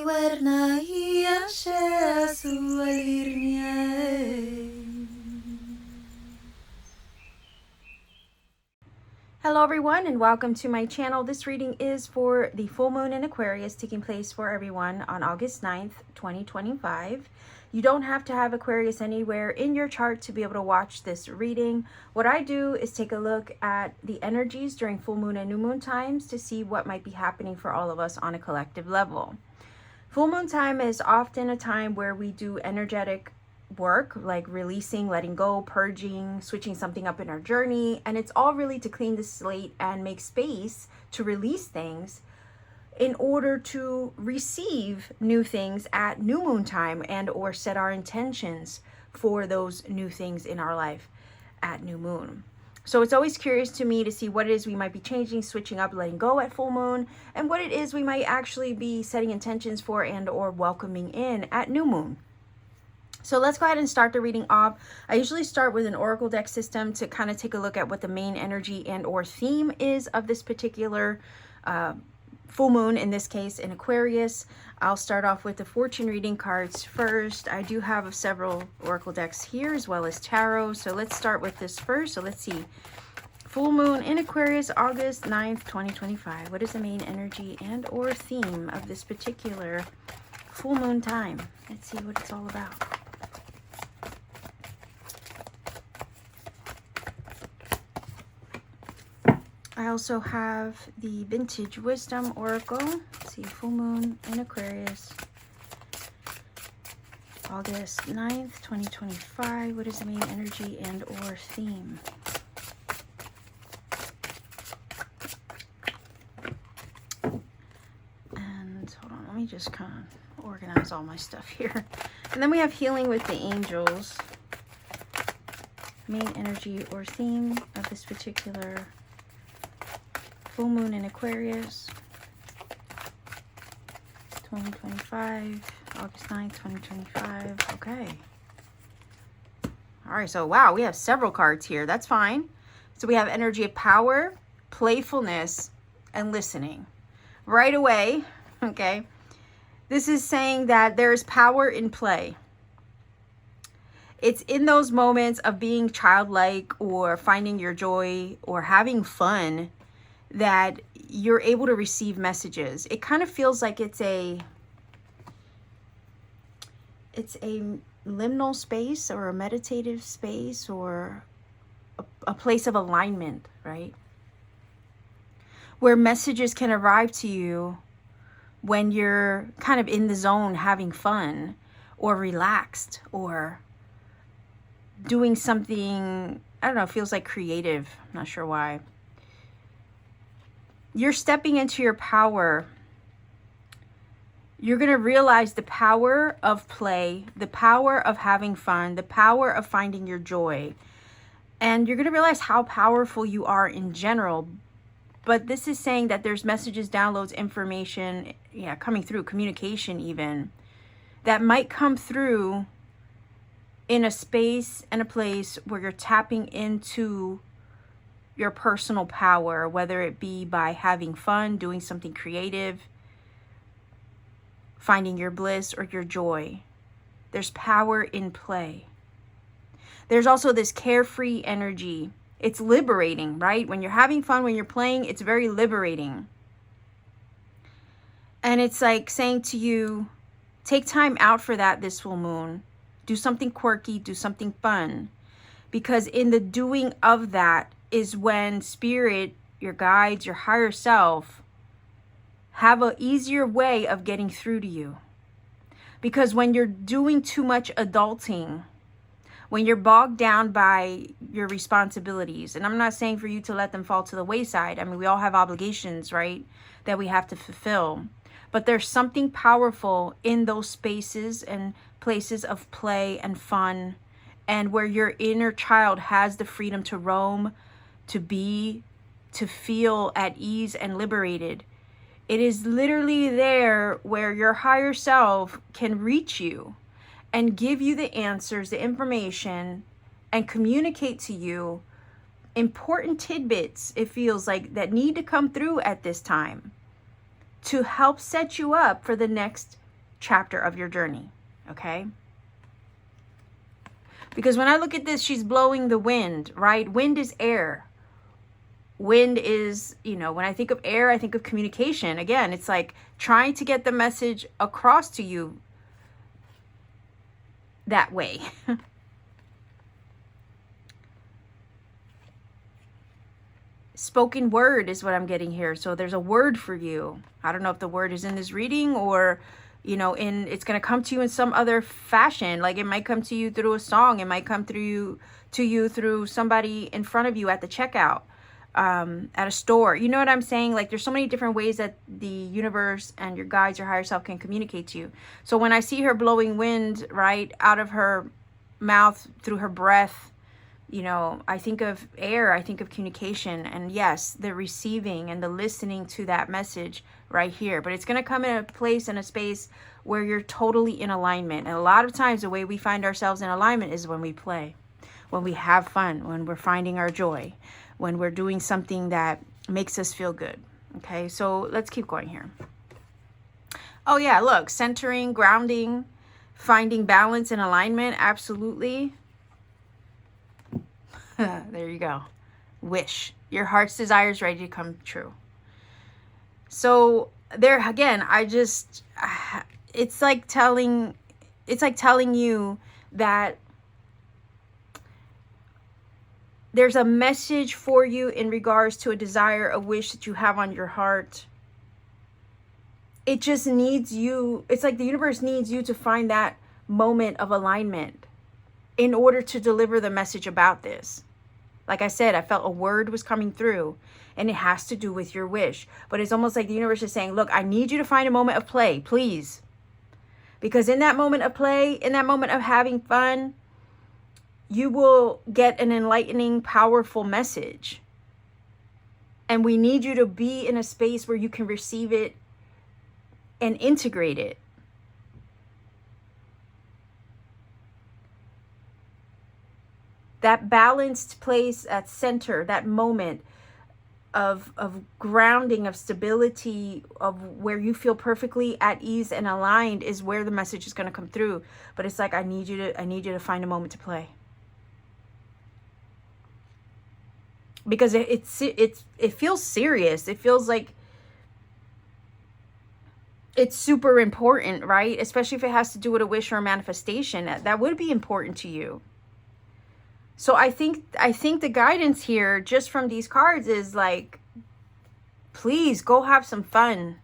warna ia siya sualirnya. Hello everyone and welcome to my channel. This reading is for the full moon in Aquarius taking place for everyone on August 9th, 2025. You don't have to have Aquarius anywhere in your chart to be able to watch this reading. What I do is take a look at the energies during full moon and new moon times to see what might be happening for all of us on a collective level. Full moon time is often a time where we do energetic work, like releasing, letting go, purging, switching something up in our journey, and it's all really to clean the slate and make space to release things in order to receive new things at new moon time and or set our intentions for those new things in our life at new moon. So it's always curious to me to see what it is we might be changing, switching up, letting go at full moon, and what it is we might actually be setting intentions for and or welcoming in at new moon. So let's go ahead and start the reading off. I usually start with an oracle deck system to kind of take a look at what the main energy and or theme is of this particular full moon, in this case in Aquarius. I'll start off with the fortune reading cards first. I do have several oracle decks here as well as tarot. So let's start with this first. So let's see. Full moon in Aquarius, August 9th, 2025. What is the main energy and or theme of this particular full moon time? Let's see what it's all about. I also have the Vintage Wisdom Oracle. Let's see, full moon in Aquarius, August 9th, 2025. What is the main energy and or theme? And hold on, let me just kind of organize all my stuff here. And then we have Healing with the Angels. Main energy or theme of this particular full moon in Aquarius, 2025, August 9th, 2025. Okay. All right, so wow, we have several cards here. That's fine. So we have energy of power, playfulness, and listening. Right away, okay, this is saying that there is power in play. It's in those moments of being childlike or finding your joy or having fun that you're able to receive messages. It kind of feels like it's a liminal space or a meditative space or a place of alignment, right? Where messages can arrive to you when you're kind of in the zone having fun or relaxed or doing something, I don't know, feels like creative. I'm not sure why. You're stepping into your power. You're going to realize the power of play, the power of having fun, the power of finding your joy. And you're going to realize how powerful you are in general. But this is saying that there's messages, downloads, information, coming through, communication even, that might come through in a space and a place where you're tapping into your personal power, whether it be by having fun, doing something creative, finding your bliss or your joy. There's power in play. There's also this carefree energy. It's liberating, right? When you're having fun, when you're playing, it's very liberating. And it's like saying to you, take time out for that this full moon. Do something quirky, do something fun. Because in the doing of that is when spirit, your guides, your higher self have an easier way of getting through to you. Because when you're doing too much adulting, when you're bogged down by your responsibilities, and I'm not saying for you to let them fall to the wayside. I mean, we all have obligations, right, that we have to fulfill. But there's something powerful in those spaces and places of play and fun, and where your inner child has the freedom to roam, to be, to feel at ease and liberated. It is literally there where your higher self can reach you and give you the answers, the information, and communicate to you important tidbits, it feels like, that need to come through at this time to help set you up for the next chapter of your journey, okay? Because when I look at this, she's blowing the wind, right? Wind is air. Wind is, you know, when I think of air, I think of communication. Again, it's like trying to get the message across to you that way. Spoken word is what I'm getting here. So there's a word for you. I don't know if the word is in this reading or, you know, it's going to come to you in some other fashion. Like it might come to you through a song. It might come through you through somebody in front of you at the checkout, at a store. You know what I'm saying? Like there's so many different ways that the universe and your guides, your higher self can communicate to you. So when I see her blowing wind, right, out of her mouth through her breath, you know, I think of air, I think of communication, and yes, the receiving and the listening to that message right here. But it's going to come in a place and a space where you're totally in alignment. And a lot of times the way we find ourselves in alignment is when we play, when we have fun, when we're finding our joy, when we're doing something that makes us feel good. Okay, so let's keep going here. Oh yeah, look, centering, grounding, finding balance and alignment. Absolutely. There you go. Wish. Your heart's desire is ready to come true. So there again, it's like telling you that there's a message for you in regards to a desire, a wish that you have on your heart. It just needs you. It's like the universe needs you to find that moment of alignment in order to deliver the message about this. Like I said, I felt a word was coming through, and it has to do with your wish. But it's almost like the universe is saying, look, I need you to find a moment of play, please. Because in that moment of play, in that moment of having fun, you will get an enlightening, powerful message. And we need you to be in a space where you can receive it and integrate it. That balanced place at center, that moment of grounding, of stability, of where you feel perfectly at ease and aligned is where the message is going to come through. But it's like, I need you to find a moment to play. Because it feels serious. It feels like it's super important, right? Especially if it has to do with a wish or a manifestation. That would be important to you. So I think the guidance here just from these cards is like, please go have some fun.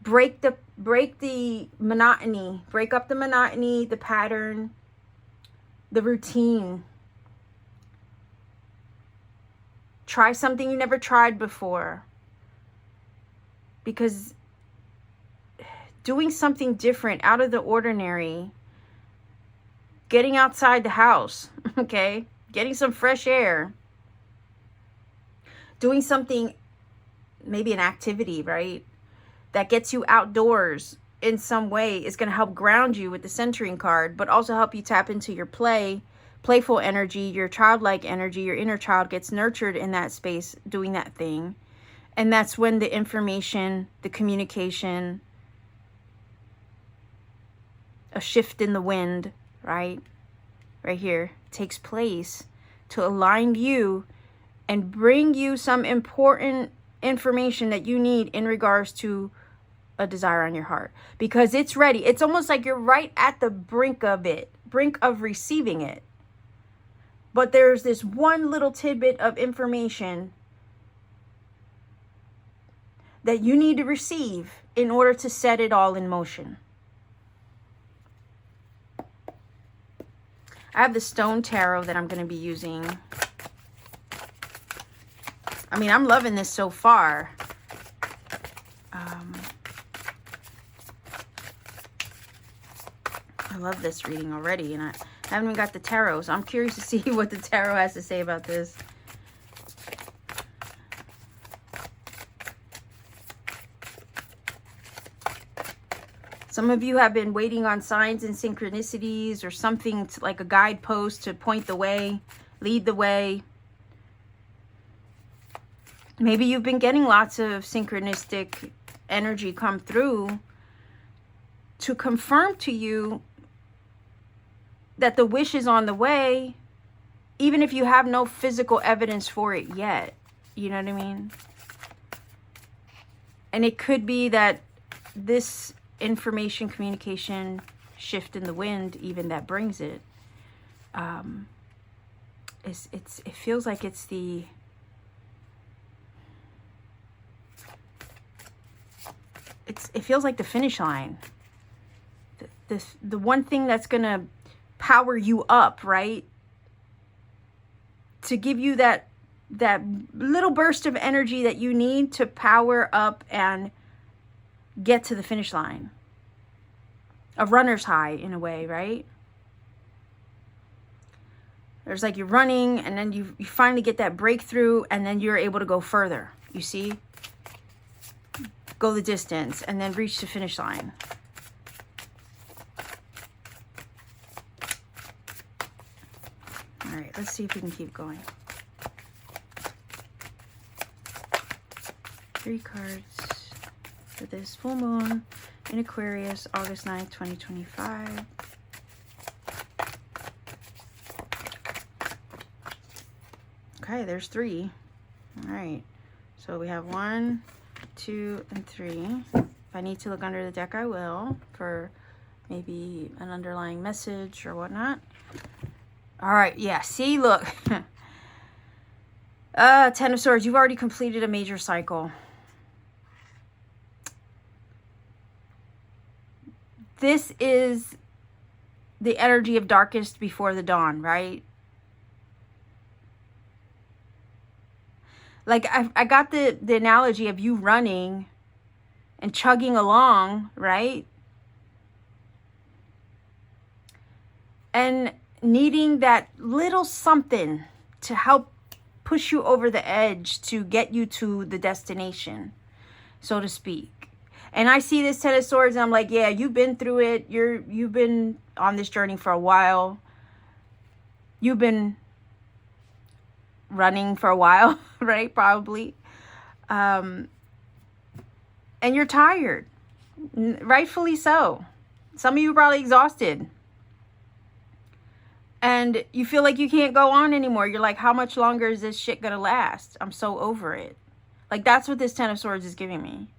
Break the monotony, break up the monotony, the pattern, the routine. Try something you never tried before. Because doing something different, out of the ordinary, getting outside the house, okay? Getting some fresh air. Doing something, maybe an activity, right? That gets you outdoors in some way is going to help ground you with the centering card, but also help you tap into your playful energy, your childlike energy. Your inner child gets nurtured in that space doing that thing. And that's when the information, the communication, a shift in the wind, right here, takes place to align you and bring you some important information that you need in regards to a desire on your heart. Because it's ready. It's almost like you're right at the brink of receiving it. But there's this one little tidbit of information that you need to receive in order to set it all in motion. I have the Stone Tarot that I'm going to be using. I mean, I'm loving this so far. I love this reading already, and I haven't even got the tarot, so I'm curious to see what the tarot has to say about this. Some of you have been waiting on signs and synchronicities or something like a guidepost to point the way, lead the way. Maybe you've been getting lots of synchronistic energy come through to confirm to you that the wish is on the way, even if you have no physical evidence for it yet. You know what I mean? And it could be that this information, communication, shift in the wind, even that brings it, it feels like it's the it feels like the finish line. The one thing that's gonna power you up, right? To give you that little burst of energy that you need to power up and get to the finish line. A runner's high, in a way, right? There's like you're running, and then you finally get that breakthrough, and then you're able to go further. You see? Go the distance, and then reach the finish line. All right, let's see if we can keep going. 3 cards for this full moon in Aquarius, August 9th, 2025. Okay, there's 3. All right, so we have 1, 2, and 3. If I need to look under the deck, I will, for maybe an underlying message or whatnot. All right, yeah, see, look. 10 of Swords, you've already completed a major cycle. This is the energy of darkest before the dawn, right? Like, I got the analogy of you running and chugging along, right? And needing that little something to help push you over the edge to get you to the destination, so to speak. And I see this 10 of Swords, and I'm like, yeah, you've been through it. You've been on this journey for a while. You've been running for a while, right? Probably. And you're tired. Rightfully so. Some of you are probably exhausted. And you feel like you can't go on anymore. You're like, how much longer is this shit gonna last? I'm so over it. Like, that's what this 10 of Swords is giving me.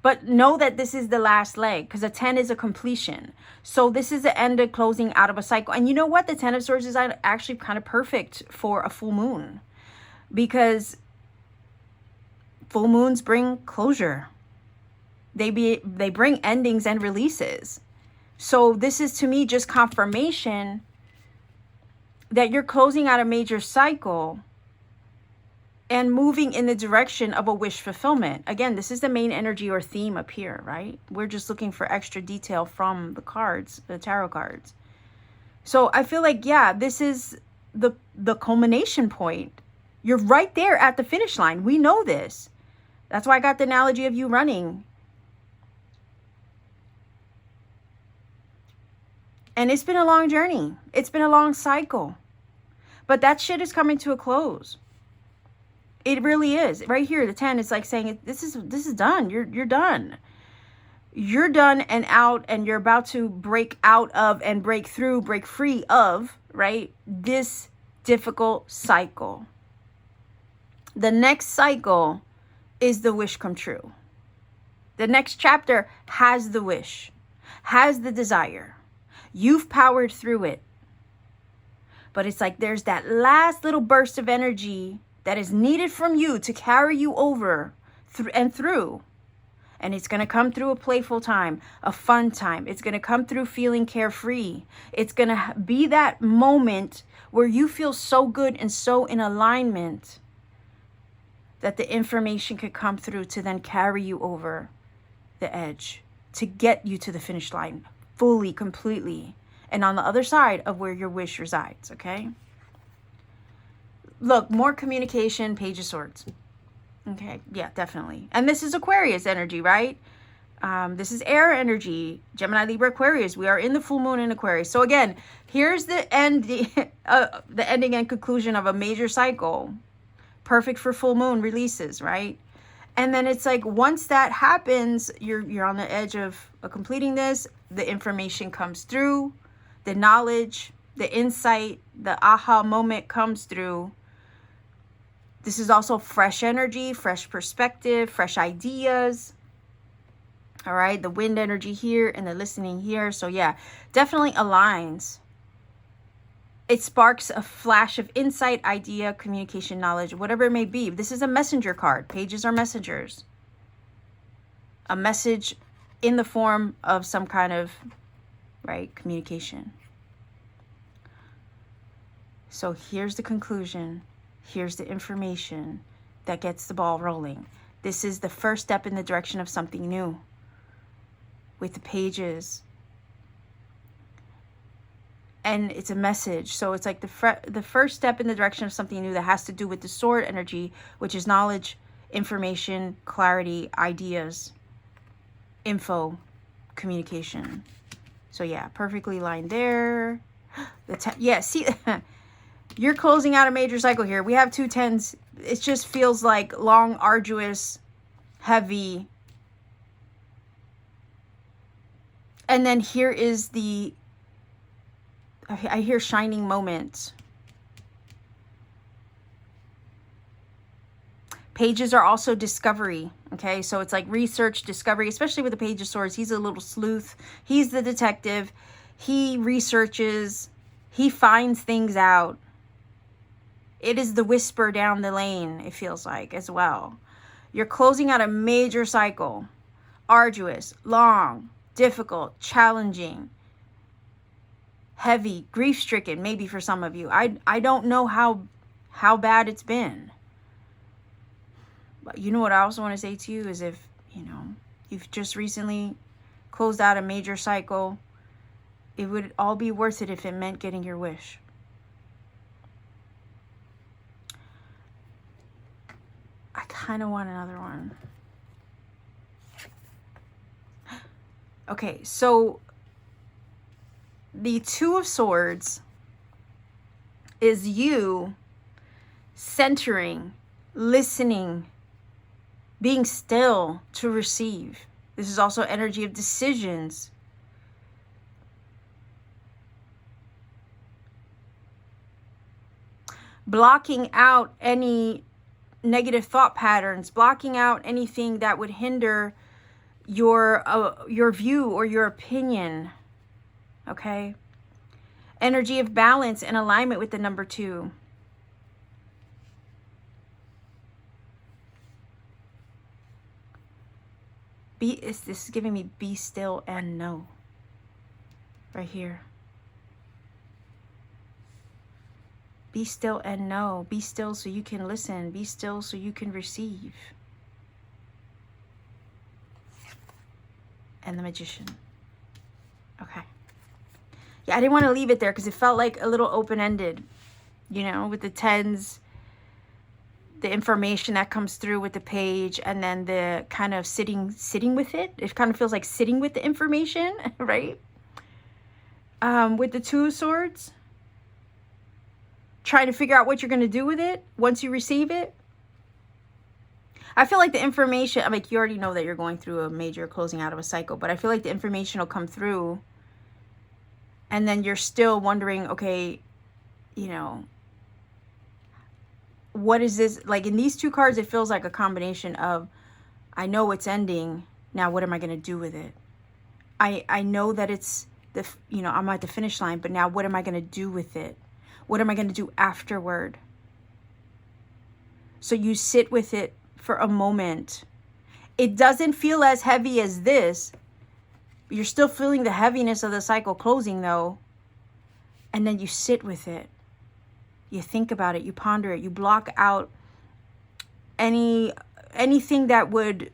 But know that this is the last leg, because a 10 is a completion. So this is the end of closing out of a cycle. And you know what? The 10 of Swords is actually kind of perfect for a full moon, because full moons bring closure. They bring endings and releases. So this is, to me, just confirmation that you're closing out a major cycle and moving in the direction of a wish fulfillment. Again, this is the main energy or theme up here, right? We're just looking for extra detail from the cards, the tarot cards. So I feel like, yeah, this is the culmination point. You're right there at the finish line. We know this. That's why I got the analogy of you running. And it's been a long journey. It's been a long cycle. But that shit is coming to a close. It really is. Right here, the 10 is like saying, this is done. You're done. You're done and out, and you're about to break out of and break through, break free of, right, this difficult cycle. The next cycle is the wish come true. The next chapter has the wish, has the desire. You've powered through it. But it's like there's that last little burst of energy that is needed from you to carry you over and through. And it's going to come through a playful time, a fun time. It's going to come through feeling carefree. It's going to be that moment where you feel so good and so in alignment that the information could come through to then carry you over the edge, to get you to the finish line fully, completely, and on the other side of where your wish resides, okay? Look, more communication, Page of Swords. Okay, yeah, definitely. And this is Aquarius energy, right? This is air energy, Gemini, Libra, Aquarius. We are in the full moon in Aquarius. So again, here's the ending and conclusion of a major cycle. Perfect for full moon releases, right? And then it's like, once that happens, you're on the edge of completing this. The information comes through, the knowledge, the insight, the aha moment comes through. This is also fresh energy, fresh perspective, fresh ideas. All right, the wind energy here and the listening here. So yeah, definitely aligns. It sparks a flash of insight, idea, communication, knowledge, whatever it may be. This is a messenger card. Pages are messengers. A message in the form of some kind of, right, communication. So here's the conclusion. Here's the information that gets the ball rolling. This is the first step in the direction of something new. With the pages. And it's a message. So it's like the first step in the direction of something new that has to do with the sword energy, which is knowledge, information, clarity, ideas, info, communication. So yeah, perfectly lined there. Yeah, see, you're closing out a major cycle here. We have 2 10s. It just feels like long, arduous, heavy. And then here is the, I hear shining moments. Pages are also discovery. Okay, so it's like research, discovery, especially with the Page of Swords. He's a little sleuth. He's the detective. He researches. He finds things out. It is the whisper down the lane, it feels like, as well. You're closing out a major cycle. Arduous, long, difficult, challenging, heavy, grief-stricken, maybe for some of you. I don't know how bad it's been. But you know what I also want to say to you is, if, you know, you've just recently closed out a major cycle, it would all be worth it if it meant getting your wish. I kind of want another one. Okay, so the Two of Swords is you centering, listening, being still to receive. This is also energy of decisions. Blocking out any negative thought patterns, blocking out anything that would hinder your view or your opinion. Okay? Energy of balance and alignment with the number 2. This is giving me be still and know. Right here. Be still and know. Be still so you can listen. Be still so you can receive. And the Magician. Okay. Yeah, I didn't want to leave it there because it felt like a little open-ended. You know, with the 10s, the information that comes through with the page, and then the kind of sitting with it. It kind of feels like sitting with the information, right? With the Two of Swords, trying to figure out what you're going to do with it once you receive it. I feel like the information, I'm like, you already know that you're going through a major closing out of a cycle, but I feel like the information will come through, and then you're still wondering, okay, you know, what is this? Like in these 2 cards, it feels like a combination of, I know it's ending. Now, what am I going to do with it? I know that it's you know, I'm at the finish line, but now what am I going to do with it? What am I going to do afterward? So you sit with it for a moment. It doesn't feel as heavy as this. You're still feeling the heaviness of the cycle closing though. And then you sit with it. You think about it, you ponder it, you block out anything that would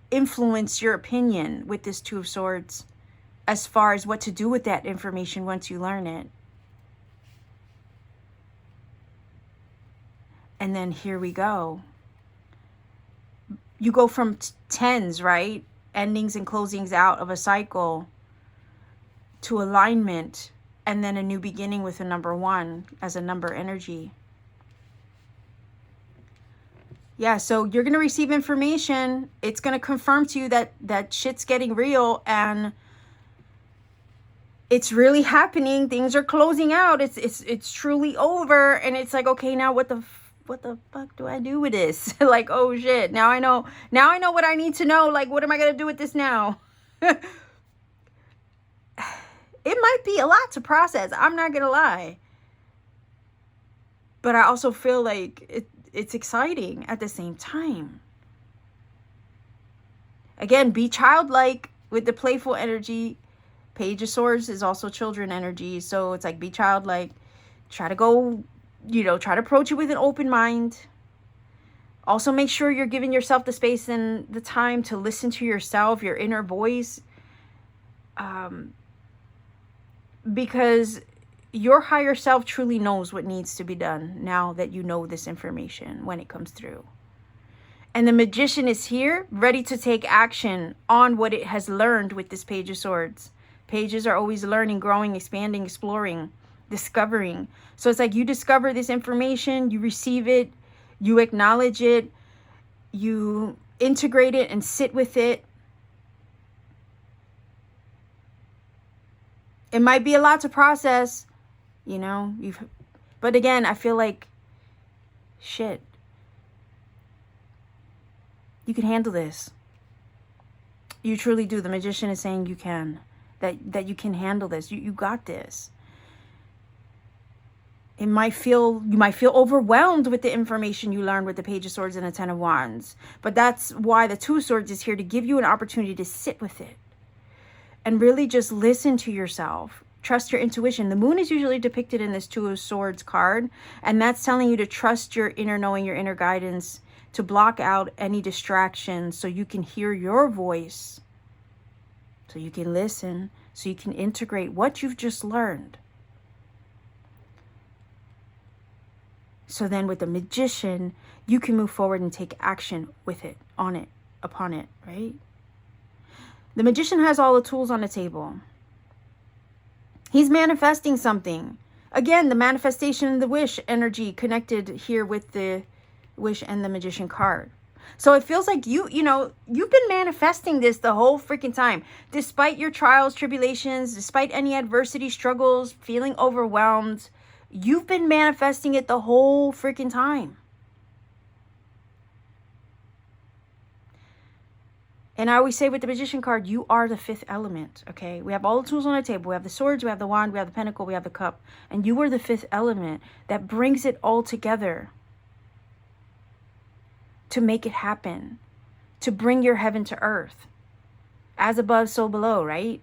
influence your opinion with this Two of Swords as far as what to do with that information once you learn it. And then here we go. You go from 10s, right? Endings and closings out of a cycle to alignment, and then a new beginning with a number 1 as a number energy. Yeah, so you're going to receive information. It's going to confirm to you that shit's getting real and it's really happening. Things are closing out. It's truly over. And it's like, okay, now what the fuck do I do with this? Like, oh shit, now I know what I need to know. Like, what am I going to do with this now? It might be a lot to process. I'm not going to lie. But I also feel like it's exciting at the same time. Again, be childlike with the playful energy. Page of Swords is also children energy. So it's like, be childlike. Try to go, try to approach it with an open mind. Also, make sure you're giving yourself the space and the time to listen to yourself, your inner voice. Because your higher self truly knows what needs to be done now that you know this information when it comes through. And the Magician is here, ready to take action on what it has learned with this Page of Swords. Pages are always learning, growing, expanding, exploring, discovering. So it's like you discover this information, you receive it, you acknowledge it, you integrate it and sit with it. It might be a lot to process, but again, I feel like, shit, you can handle this. You truly do. The Magician is saying you can, that you can handle this. You got this. You might feel overwhelmed with the information you learned with the Page of Swords and the Ten of Wands. But that's why the Two of Swords is here, to give you an opportunity to sit with it. And really just listen to yourself. Trust your intuition. The Moon is usually depicted in this Two of Swords card. And that's telling you to trust your inner knowing, your inner guidance, to block out any distractions so you can hear your voice. So you can listen. So you can integrate what you've just learned. So then with the Magician, you can move forward and take action with it, on it, upon it, right? The Magician has all the tools on the table. He's manifesting something. Again, the manifestation and the wish energy connected here with the Wish and the Magician card. So it feels like you've been manifesting this the whole freaking time. Despite your trials, tribulations, despite any adversity, struggles, feeling overwhelmed, you've been manifesting it the whole freaking time. And I always say with the Magician card, you are the fifth element, okay? We have all the tools on the table. We have the swords, we have the wand, we have the pentacle, we have the cup. And you are the fifth element that brings it all together to make it happen, to bring your heaven to earth. As above, so below, right?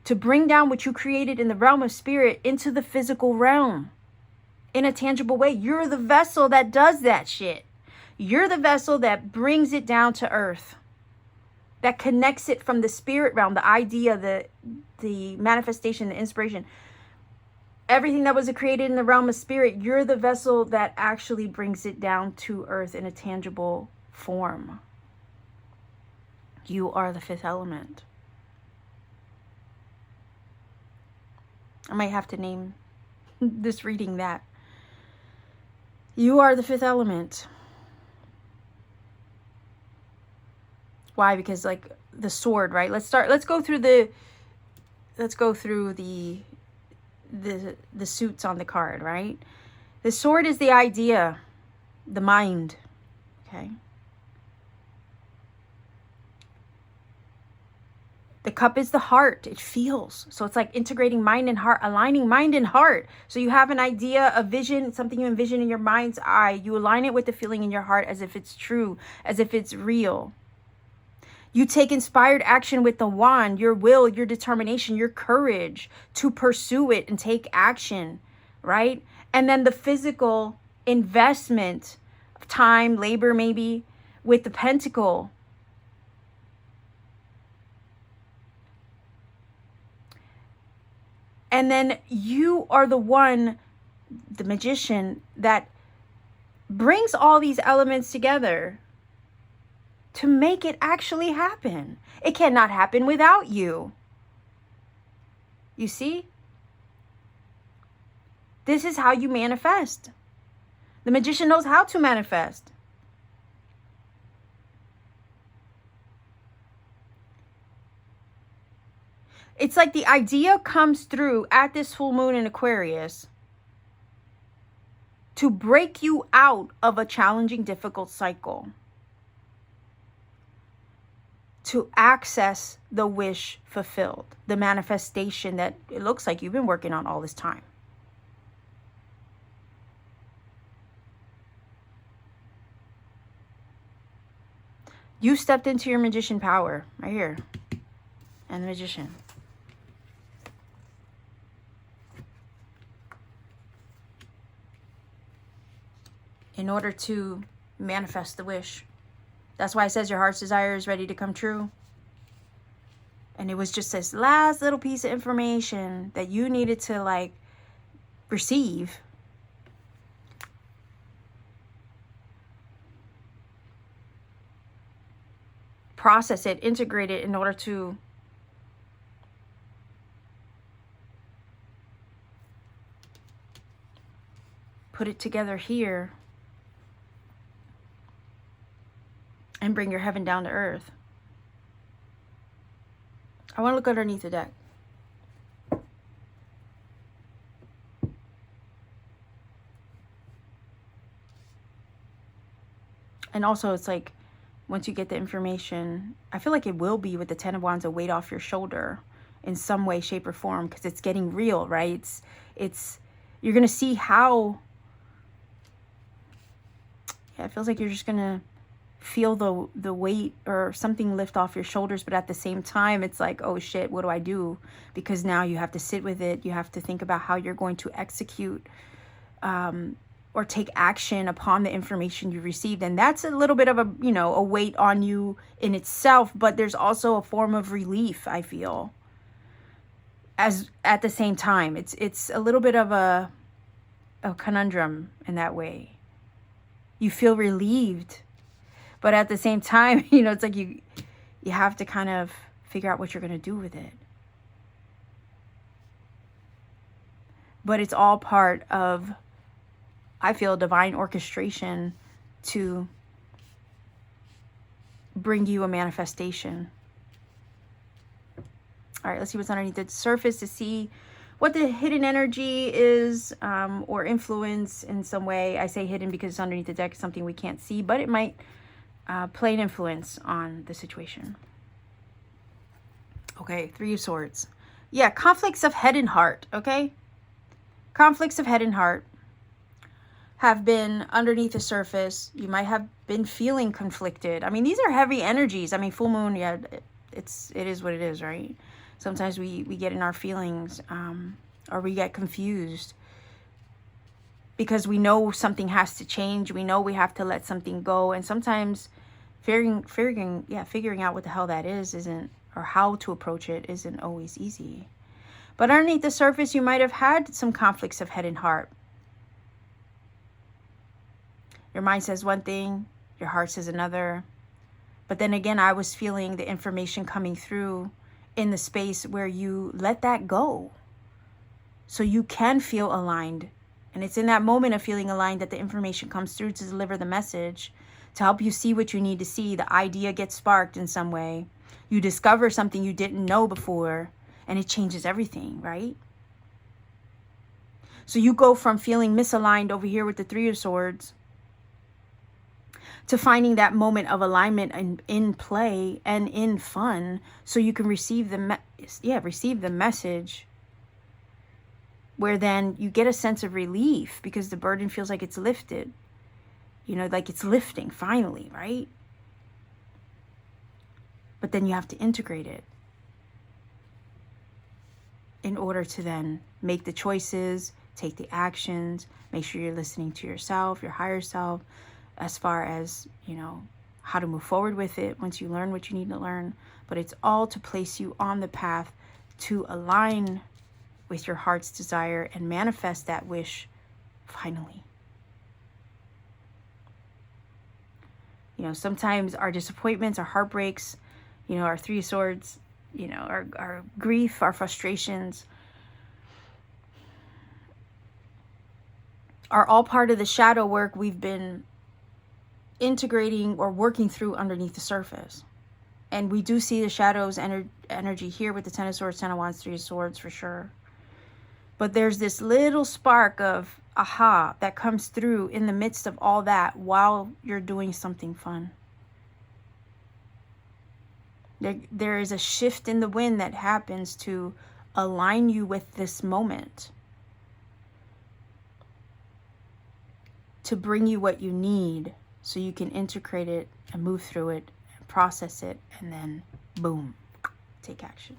To bring down what you created in the realm of spirit into the physical realm in a tangible way. You're the vessel that does that shit. You're the vessel that brings it down to earth. That connects it from the spirit realm, the idea, the manifestation, the inspiration. Everything that was created in the realm of spirit, you're the vessel that actually brings it down to earth in a tangible form. You are the fifth element. I might have to name this reading that. You are the fifth element. Why? Because like the sword, right? Let's go through the suits on the card, right? The sword is the idea, the mind, okay? The cup is the heart. It feels. So it's like integrating mind and heart, aligning mind and heart. So you have an idea, a vision, something you envision in your mind's eye. You align it with the feeling in your heart as if it's true, as if it's real. You take inspired action with the wand, your will, your determination, your courage to pursue it and take action, right? And then the physical investment of time, labor maybe, with the pentacle. And then you are the one, the Magician, that brings all these elements together to make it actually happen. It cannot happen without you. You see? This is how you manifest. The Magician knows how to manifest. It's like the idea comes through at this full moon in Aquarius to break you out of a challenging, difficult cycle, to access the wish fulfilled, the manifestation that it looks like you've been working on all this time. You stepped into your magician power right here, and the Magician. In order to manifest the wish. That's why it says your heart's desire is ready to come true. And it was just this last little piece of information that you needed to like receive. Process it, integrate it in order to put it together here and bring your heaven down to earth. I want to look underneath the deck. And also it's like, once you get the information, I feel like it will be with the Ten of Wands a weight off your shoulder in some way, shape, or form, because it's getting real, right? It's you're gonna see how. Yeah, it feels like you're just gonna feel the weight or something lift off your shoulders, but at the same time, it's like, oh shit, what do I do? Because now you have to sit with it. You have to think about how you're going to execute. Or take action upon the information you received. And that's a little bit of a, you know, a weight on you in itself, but there's also a form of relief, I feel. As at the same time, it's a little bit of a conundrum in that way. You feel relieved, but at the same time, you know, it's like you have to kind of figure out what you're going to do with it. But it's all part of, I feel, divine orchestration to bring you a manifestation. All right, let's see what's underneath the surface to see what the hidden energy is, or influence in some way. I say hidden because it's underneath the deck, something we can't see, but it might play an influence on the situation. Okay, Three of Swords. Yeah, conflicts of head and heart, okay? Conflicts of head and heart have been underneath the surface. You might have been feeling conflicted. I mean, these are heavy energies. I mean, full moon, yeah, it is what it is, right? Sometimes we get in our feelings, or we get confused because we know something has to change. We know we have to let something go. And sometimes figuring out what the hell that is isn't, or how to approach it isn't always easy. But underneath the surface, you might have had some conflicts of head and heart. Your mind says one thing, your heart says another. But then again, I was feeling the information coming through in the space where you let that go. So you can feel aligned. And it's in that moment of feeling aligned that the information comes through to deliver the message, to help you see what you need to see. The idea gets sparked in some way. You discover something you didn't know before, and it changes everything, right? So you go from feeling misaligned over here with the Three of Swords to finding that moment of alignment in play and in fun, so you can receive the message, where then you get a sense of relief because the burden feels like it's lifted. You know, like it's lifting finally, right? But then you have to integrate it in order to then make the choices, take the actions, make sure you're listening to yourself, your higher self, as far as, you know, how to move forward with it once you learn what you need to learn. But it's all to place you on the path to align with your heart's desire and manifest that wish finally. You know, sometimes our disappointments, our heartbreaks, you know, our Three of Swords, you know, our grief, our frustrations are all part of the shadow work we've been integrating or working through underneath the surface. And we do see the shadows energy here with the Ten of Swords, Ten of Wands, Three of Swords for sure. But there's this little spark of aha that comes through in the midst of all that while you're doing something fun. There is a shift in the wind that happens to align you with this moment, to bring you what you need so you can integrate it and move through it and process it, and then boom, take action.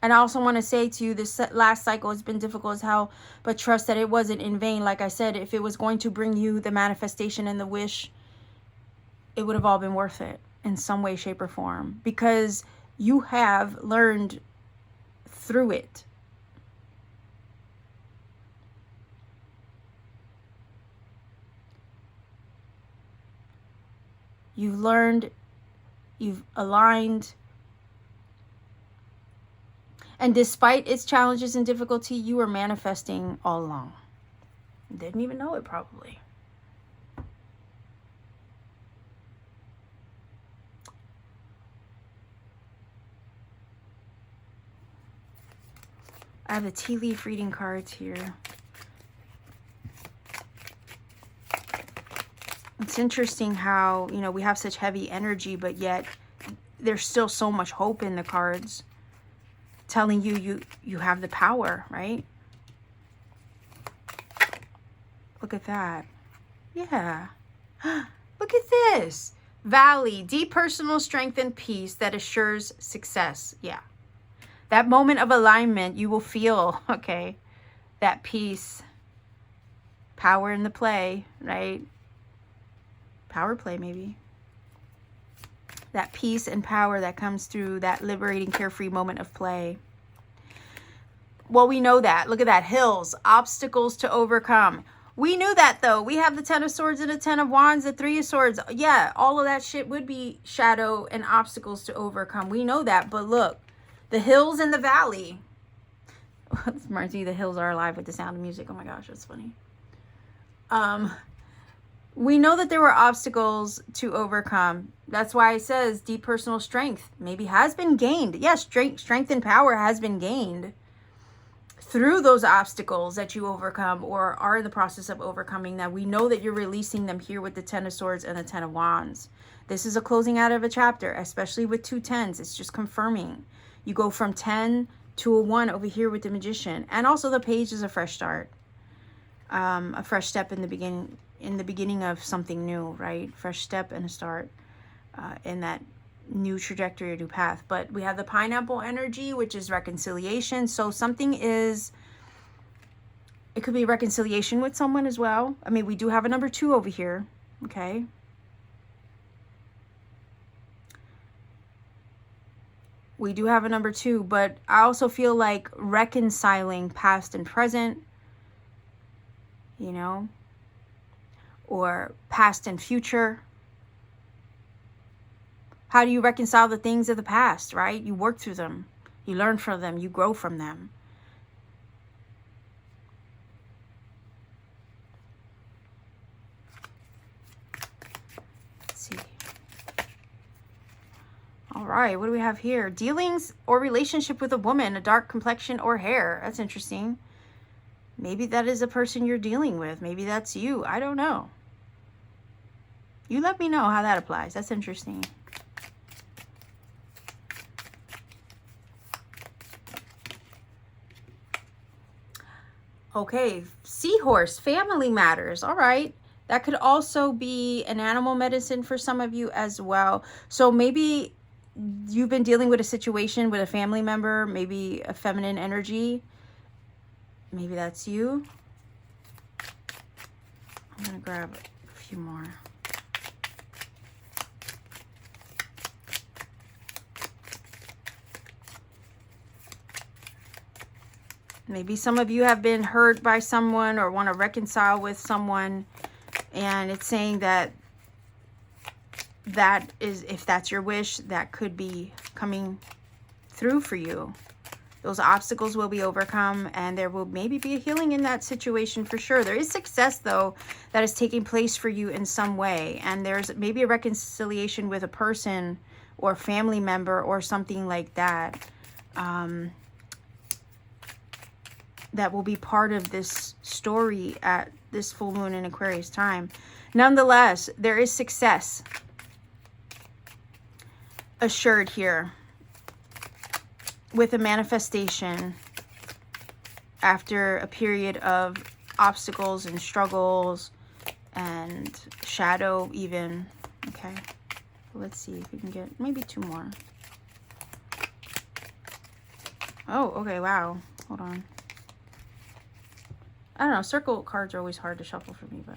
And I also want to say to you, this last cycle has been difficult as hell, but trust that it wasn't in vain. Like I said, if it was going to bring you the manifestation and the wish, it would have all been worth it in some way, shape, or form, because you have learned through it. You've learned, you've aligned, and despite its challenges and difficulty, you were manifesting all along. Didn't even know it probably. I have the tea leaf reading cards here. It's interesting how, you know, we have such heavy energy, but yet there's still so much hope in the cards, telling you have the power, right? Look at that. Yeah. Look at this. Valley, deep personal strength and peace that assures success. Yeah. That moment of alignment, you will feel, okay, that peace, power in the play, right? Power play, maybe. That peace and power that comes through that liberating, carefree moment of play. Well, we know that. Look at that. Hills, obstacles to overcome. We knew that, though. We have the Ten of Swords and the Ten of Wands, the Three of Swords. Yeah, all of that shit would be shadow and obstacles to overcome. We know that. But look, the hills and the valley. Reminds me, the hills are alive with the sound of music. Oh my gosh, that's funny. We know that there were obstacles to overcome. That's why it says deep personal strength maybe has been gained. Yes, strength and power has been gained through those obstacles that you overcome or are in the process of overcoming. That we know that you're releasing them here with the Ten of Swords and the Ten of Wands. This is a closing out of a chapter, especially with 2 10s. It's just confirming. You go from 10 to a 1 over here with the Magician. And also the Page is a fresh start. A fresh step in the beginning of something new, right? Fresh step and a start in that new trajectory or new path. But we have the Pineapple energy, which is reconciliation. So something is, it could be reconciliation with someone as well. I mean, we do have a number 2 over here, okay? We do have a number 2, but I also feel like reconciling past and present, you know, or past and future. How do you reconcile the things of the past, right? You work through them. You learn from them. You grow from them. Let's see. All right, what do we have here? Dealings or relationship with a woman, a dark complexion or hair. That's interesting. Maybe that is a person you're dealing with. Maybe that's you. I don't know. You let me know how that applies. That's interesting. Okay, seahorse, family matters. All right. That could also be an animal medicine for some of you as well. So maybe you've been dealing with a situation with a family member, maybe a feminine energy. Maybe that's you. I'm going to grab a few more. Maybe some of you have been hurt by someone or want to reconcile with someone. And it's saying that that is, if that's your wish, that could be coming through for you. Those obstacles will be overcome, and there will maybe be a healing in that situation for sure. There is success, though, that is taking place for you in some way. And there's maybe a reconciliation with a person or family member or something like that. That will be part of this story at this full moon in Aquarius time. Nonetheless, there is success assured here with a manifestation after a period of obstacles and struggles and shadow even. Okay, let's see if we can get maybe 2 more. Oh, okay, wow. Hold on. I don't know, circle cards are always hard to shuffle for me, but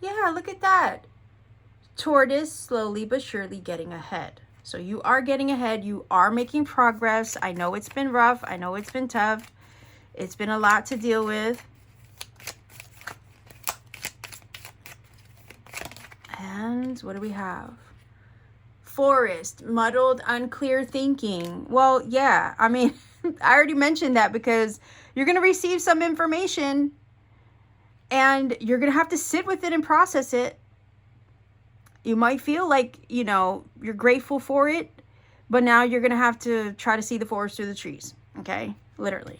yeah, look at that. Tortoise slowly but surely getting ahead. So you are getting ahead. You are making progress. I know it's been rough. I know it's been tough. It's been a lot to deal with. And what do we have? Forest, muddled, unclear thinking. Well, yeah, I mean, I already mentioned that because you're going to receive some information and you're going to have to sit with it and process it. You might feel like, you know, you're grateful for it, but now you're going to have to try to see the forest through the trees. Okay? Literally.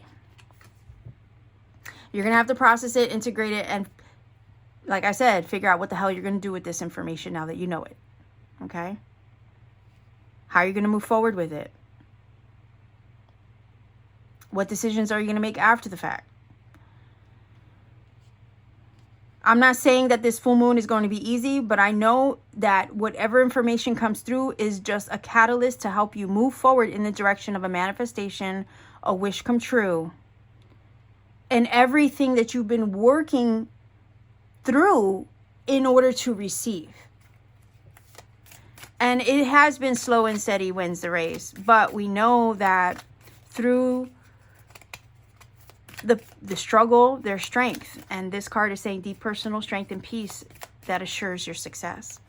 You're going to have to process it, integrate it, and like I said, figure out what the hell you're going to do with this information now that you know it. Okay? How are you going to move forward with it? What decisions are you going to make after the fact? I'm not saying that this full moon is going to be easy, but I know that whatever information comes through is just a catalyst to help you move forward in the direction of a manifestation, a wish come true, and everything that you've been working through in order to receive. And it has been slow and steady wins the race, but we know that through the struggle, there's strength. And this card is saying deep personal strength and peace that assures your success.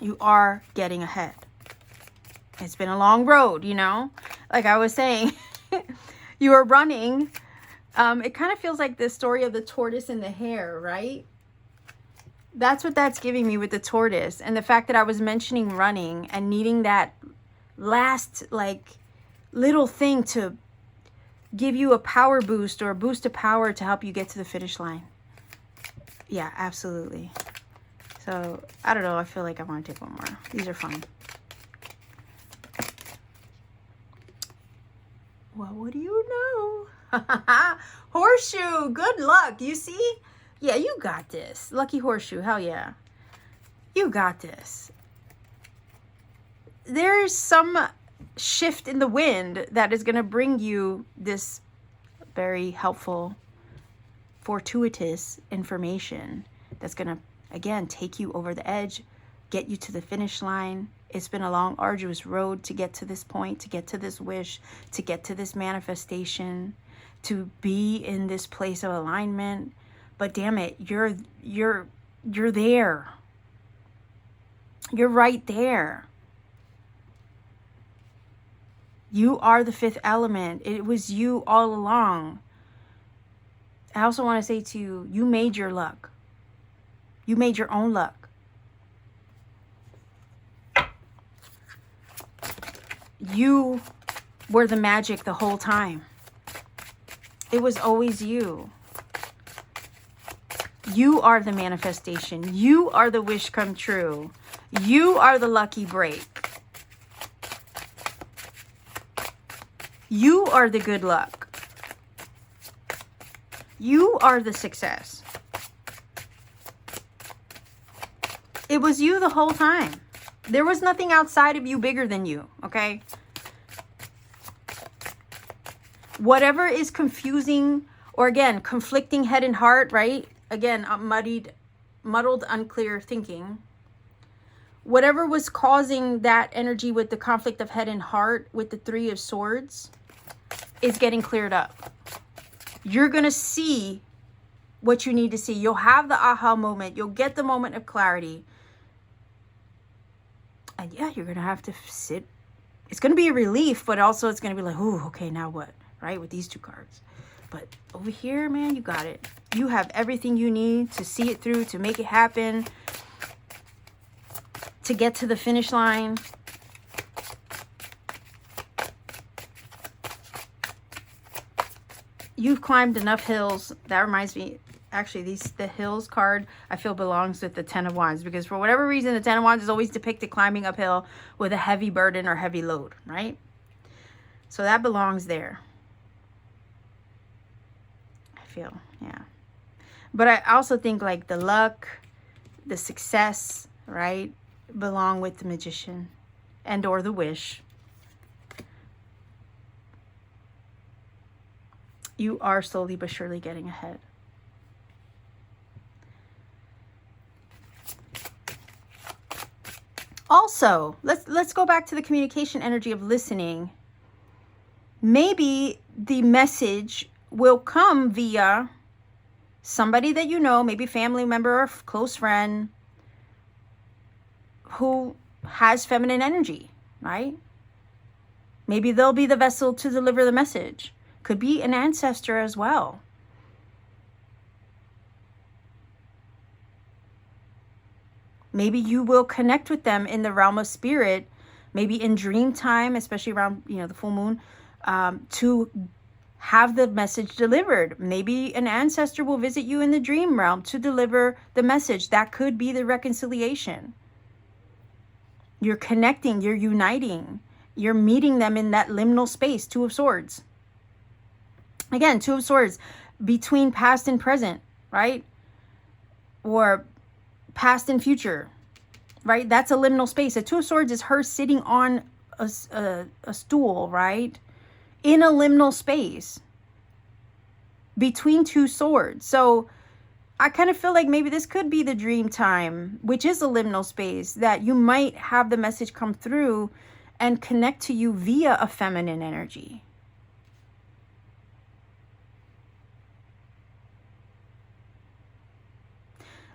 You are getting ahead. It's been a long road, you know? Like I was saying, you are running. It kind of feels like the story of the tortoise and the hare, right? That's what that's giving me with the tortoise. And the fact that I was mentioning running and needing that last, like, little thing to give you a power boost or a boost of power to help you get to the finish line. Yeah, absolutely. So, I don't know. I feel like I want to take one more. These are fun. Well, what do you know? Horseshoe. Good luck. You see? Yeah, you got this. Lucky horseshoe. Hell yeah. You got this. There's some shift in the wind that is going to bring you this very helpful, fortuitous information that's going to, again, take you over the edge, get you to the finish line. It's been a long, arduous road to get to this point, to get to this wish, to get to this manifestation, to be in this place of alignment. But damn it, you're there. You're right there. You are the fifth element. It was you all along. I also want to say to you, you made your luck. You made your own luck. You were the magic the whole time. It was always you. You are the manifestation. You are the wish come true. You are the lucky break. You are the good luck. You are the success. It was you the whole time. There was nothing outside of you bigger than you, okay? Whatever is confusing or, again, conflicting head and heart, right? Again, muddled, unclear thinking. Whatever was causing that energy with the conflict of head and heart with the Three of Swords is getting cleared up. You're going to see what you need to see. You'll have the aha moment. You'll get the moment of clarity. And yeah, you're going to have to sit It's going to be a relief, but also it's going to be like, ooh, okay, now what? Right? With these two cards. But over here, man, you got it. You have everything you need to see it through, to make it happen, to get to the finish line. You've climbed enough hills. That reminds me, actually, the hills card, I feel belongs with the Ten of Wands, because for whatever reason, the Ten of Wands is always depicted climbing uphill with a heavy burden or heavy load, right? So that belongs there. I feel, yeah. But I also think like the luck, the success, right, belong with the Magician and or the Wish. You are slowly but surely getting ahead. Also, let's go back to the communication energy of listening. Maybe the message will come via somebody that you know, maybe family member or close friend who has feminine energy, right? Maybe they'll be the vessel to deliver the message. Could be an ancestor as well. Maybe you will connect with them in the realm of spirit, maybe in dream time, especially around, you know, the full moon, to have the message delivered. Maybe an ancestor will visit you in the dream realm to deliver the message. That could be the reconciliation. You're connecting, you're uniting, you're meeting them in that liminal space, Two of Swords. Again, Two of Swords, between past and present, right? Or past and future, right? That's a liminal space. A Two of Swords is her sitting on a stool, right? In a liminal space between two swords. So I kind of feel like maybe this could be the dream time, which is a liminal space, that you might have the message come through and connect to you via a feminine energy.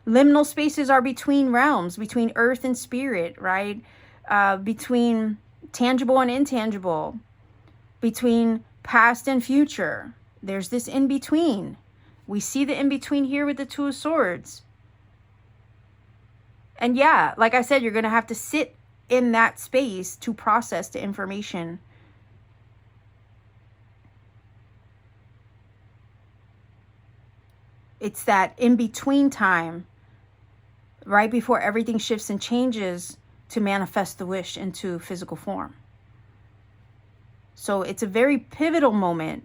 Liminal spaces are between realms, between earth and spirit, right? Between tangible and intangible, between past and future. There's this in-between. We see the in-between here with the Two of Swords. And yeah, like I said, you're going to have to sit in that space to process the information. It's that in-between time, right before everything shifts and changes, to manifest the wish into physical form. So it's a very pivotal moment.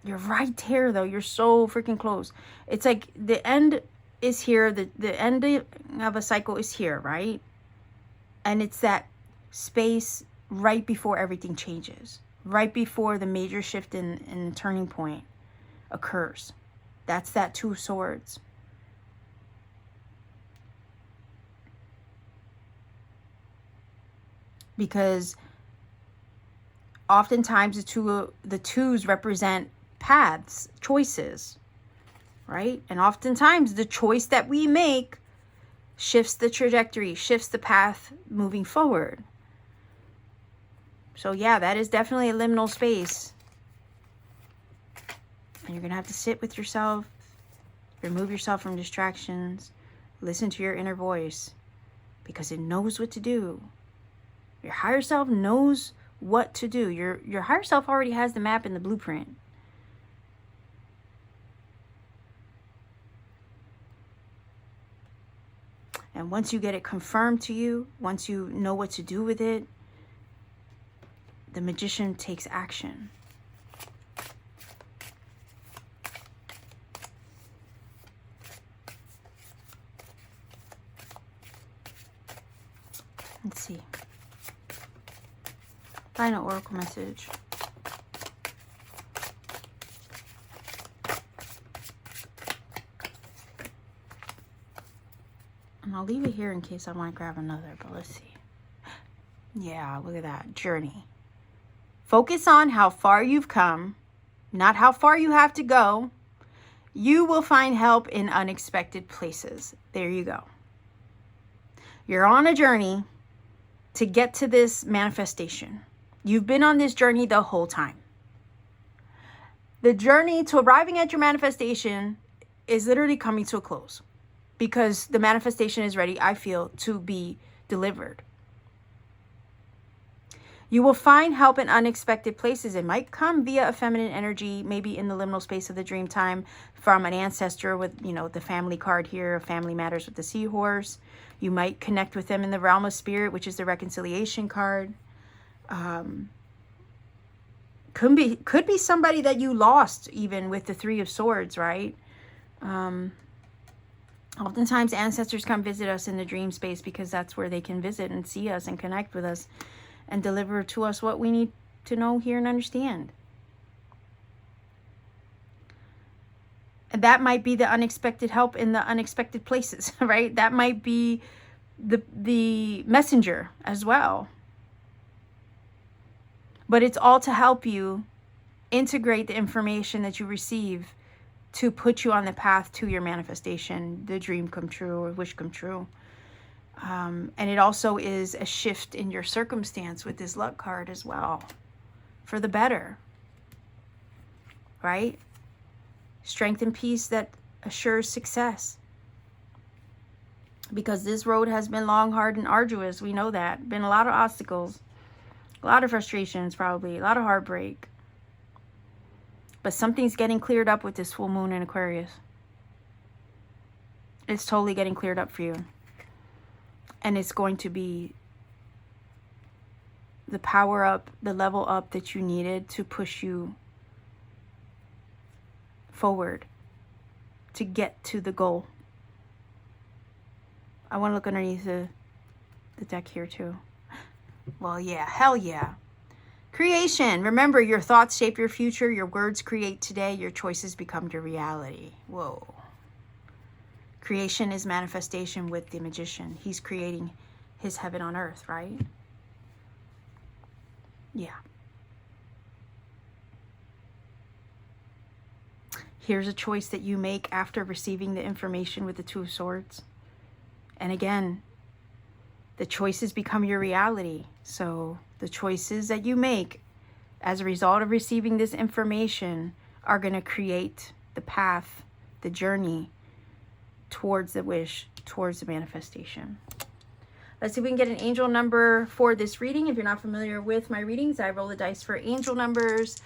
You're right there, though. You're so freaking close. It's like the end is here. The end of a cycle is here, right? And it's that space right before everything changes. Right before the major shift in turning point occurs. That's that Two of Swords. Because oftentimes the twos represent paths, choices, right? And oftentimes the choice that we make shifts the trajectory, shifts the path moving forward. So yeah, that is definitely a liminal space. And you're going to have to sit with yourself, remove yourself from distractions, listen to your inner voice, because it knows what to do. Your higher self knows what to do. Your higher self already has the map and the blueprint. And once you get it confirmed to you, once you know what to do with it, the Magician takes action. Let's see. Final oracle message. And I'll leave it here in case I want to grab another, but let's see. Yeah, look at that. Journey. Focus on how far you've come, not how far you have to go. You will find help in unexpected places. There you go. You're on a journey to get to this manifestation. You've been on this journey the whole time. The journey to arriving at your manifestation is literally coming to a close because the manifestation is ready, I feel, to be delivered. You will find help in unexpected places. It might come via a feminine energy, maybe in the liminal space of the dream time from an ancestor with, you know, the family card here, Family Matters with the seahorse. You might connect with them in the realm of spirit, which is the reconciliation card. Could be somebody that you lost even with the Three of Swords, right? Oftentimes ancestors come visit us in the dream space because that's where they can visit and see us and connect with us and deliver to us what we need to know, hear, and understand. And that might be the unexpected help in the unexpected places, right? That might be the messenger as well. But it's all to help you integrate the information that you receive to put you on the path to your manifestation, the dream come true or wish come true. And it also is a shift in your circumstance with this luck card as well, for the better, right? Strength and peace that assures success. Because this road has been long, hard, and arduous. We know that. Been a lot of obstacles, a lot of frustrations probably, a lot of heartbreak. But something's getting cleared up with this full moon in Aquarius. It's totally getting cleared up for you. And it's going to be the power up, the level up that you needed to push you forward to get to the goal. I want to look underneath the deck here too. Well, yeah, hell yeah. Creation. Remember, your thoughts shape your future. Your words create today. Your choices become your reality. Whoa. Creation is manifestation with the magician. He's creating his heaven on earth, right? Yeah. Here's a choice that you make after receiving the information with the Two of Swords. And again, the choices become your reality. So the choices that you make as a result of receiving this information are going to create the path, the journey towards the wish, towards the manifestation. Let's see if we can get an angel number for this reading. If you're not familiar with my readings, I roll the dice for angel numbers.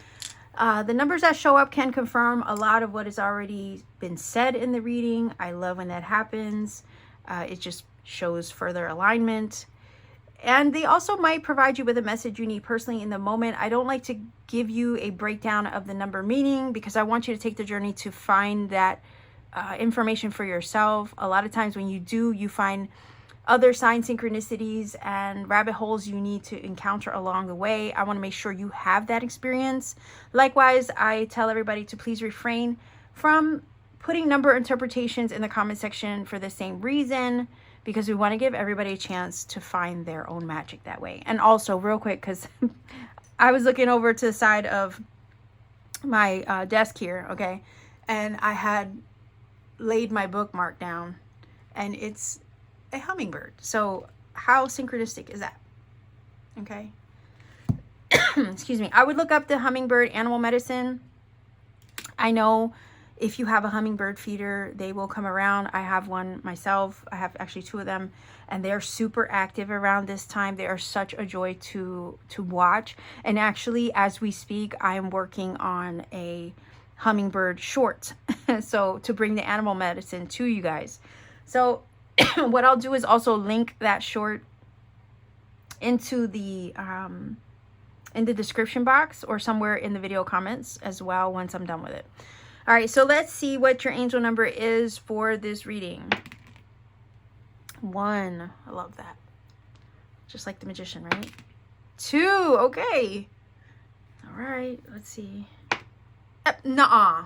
The numbers that show up can confirm a lot of what has already been said in the reading. I love when that happens. It just shows further alignment. And they also might provide you with a message you need personally in the moment. I don't like to give you a breakdown of the number meaning because I want you to take the journey to find that information for yourself. A lot of times when you do, you find other sign synchronicities and rabbit holes you need to encounter along the way. I want to make sure you have that experience. Likewise, I tell everybody to please refrain from putting number interpretations in the comment section for the same reason, because we want to give everybody a chance to find their own magic that way. And also, real quick, because I was looking over to the side of my desk here, okay, and I had laid my bookmark down, and it's a hummingbird. So how synchronistic is that? Okay. Excuse me. I would look up the hummingbird animal medicine. I know if you have a hummingbird feeder, they will come around. I have one myself. I have actually two of them, and they're super active around this time. They are such a joy to watch. And actually, as we speak, I am working on a hummingbird short so to bring the animal medicine to you guys. So what I'll do is also link that short into the in the description box or somewhere in the video comments as well once I'm done with it. All right, so let's see what your angel number is for this reading. 1. I love that. Just like the magician, right? 2. Okay. All right, let's see. Nuh-uh.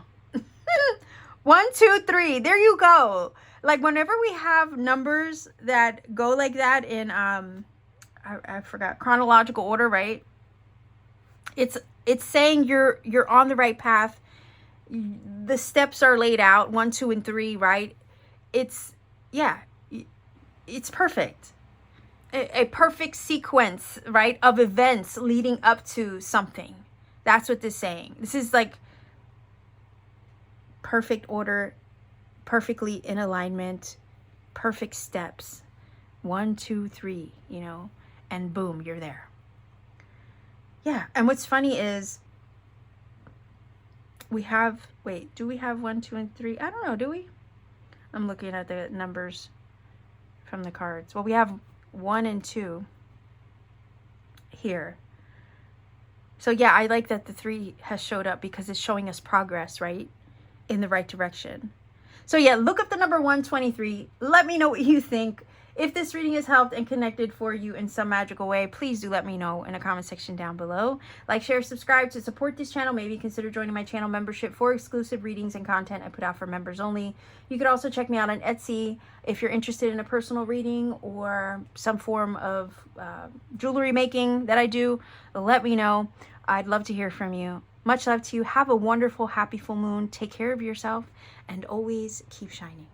1, 2, 3. There you go. Like whenever we have numbers that go like that in I forgot, chronological order, right? It's saying you're on the right path. The steps are laid out, 1, 2, and 3, right? It's, yeah, it's perfect. a perfect sequence, right, of events leading up to something. That's what this is saying. This is like perfect order, perfectly in alignment, perfect steps. 1, 2, 3, you know, and boom, you're there. Yeah, and what's funny is we have, wait, do we have 1, 2, and 3? I don't know, do we? I'm looking at the numbers from the cards. Well, we have 1 and 2 here. So yeah, I like that the 3 has showed up because it's showing us progress, right? In the right direction. So yeah, look up the number 123. Let me know what you think. If this reading has helped and connected for you in some magical way, please do let me know in the comment section down below. Like, share, subscribe to support this channel. Maybe consider joining my channel membership for exclusive readings and content I put out for members only. You could also check me out on Etsy if you're interested in a personal reading or some form of jewelry making that I do. Let me know. I'd love to hear from you. Much love to you. Have a wonderful, happy full moon. Take care of yourself and always keep shining.